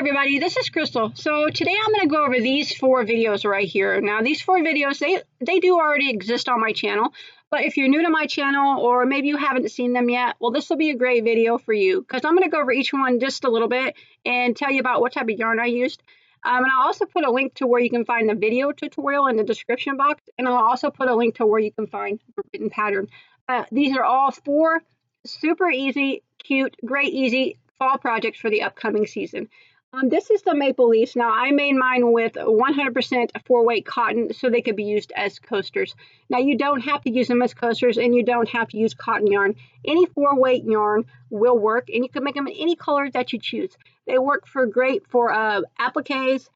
everybody, this is Crystal. So today I'm going to go over these 4 videos right here. Now these 4 videos, they do already exist on my channel, but if you're new to my channel or maybe you haven't seen them yet, well, this will be a great video for you because I'm going to go over each one just a little bit and tell you about what type of yarn I used. And I'll also put a link to where you can find the video tutorial in the description box, and I'll also put a link to where you can find the written pattern. These are all 4 super easy, cute, great, easy fall projects for the upcoming season. This is the maple leaves. Now I made mine with 100% 4-weight cotton so they could be used as coasters. Now you don't have to use them as coasters and you don't have to use cotton yarn. Any 4-weight yarn will work, and you can make them in any color that you choose. They work great for appliques,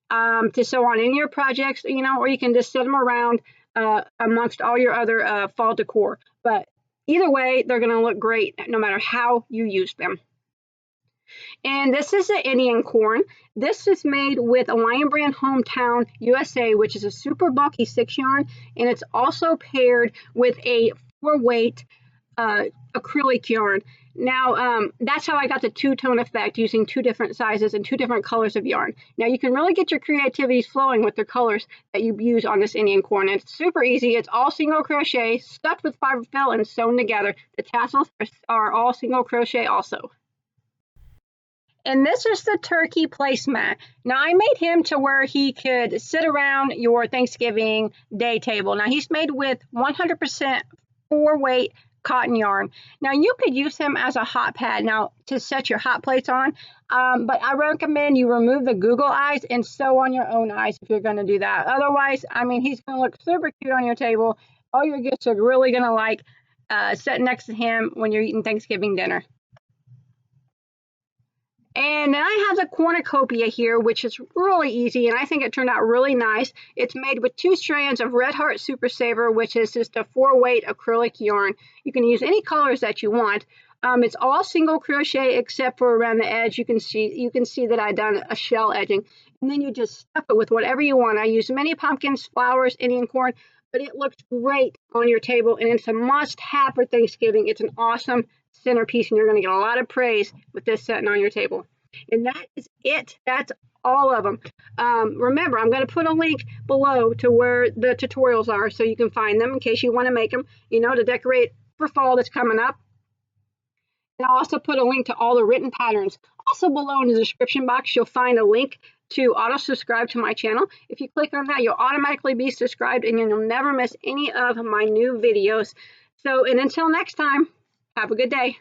to sew on any of your projects, or you can just set them around amongst all your other fall decor. But either way, they're going to look great no matter how you use them. And this is the Indian corn. This is made with a Lion Brand Hometown USA, which is a super bulky 6 yarn, and it's also paired with a 4-weight acrylic yarn. Now, that's how I got the 2-tone effect using 2 different sizes and 2 different colors of yarn. Now, you can really get your creativity flowing with the colors that you use on this Indian corn. And it's super easy. It's all single crochet, stuffed with fiber fill, and sewn together. The tassels are all single crochet also. And this is the turkey placemat. Now I made him to where he could sit around your Thanksgiving day table. Now he's made with 100% 4-weight cotton yarn. Now you could use him as a hot pad now to set your hot plates on, but I recommend you remove the Google eyes and sew on your own eyes if you're going to do that. Otherwise, I mean, he's going to look super cute on your table. All your guests are really going to like sitting next to him when you're eating Thanksgiving dinner. And then I have the Cornucopia here, which is really easy, and I think it turned out really nice. It's made with 2 strands of Red Heart Super Saver, which is just a 4-weight acrylic yarn. You can use any colors that you want. It's all single crochet except for around the edge. You can see that I've done a shell edging, and then you just stuff it with whatever you want. I use mini pumpkins, flowers, Indian corn, but it looks great on your table, and it's a must-have for Thanksgiving. It's an awesome centerpiece, and you're going to get a lot of praise with this setting on your table. And that is it. That's all of them. Remember, I'm going to put a link below to where the tutorials are so you can find them in case you want to make them, to decorate for fall that's coming up. And I'll also put a link to all the written patterns. Also below in the description box, you'll find a link to auto-subscribe to my channel. If you click on that, you'll automatically be subscribed and you'll never miss any of my new videos. So, and until next time, have a good day.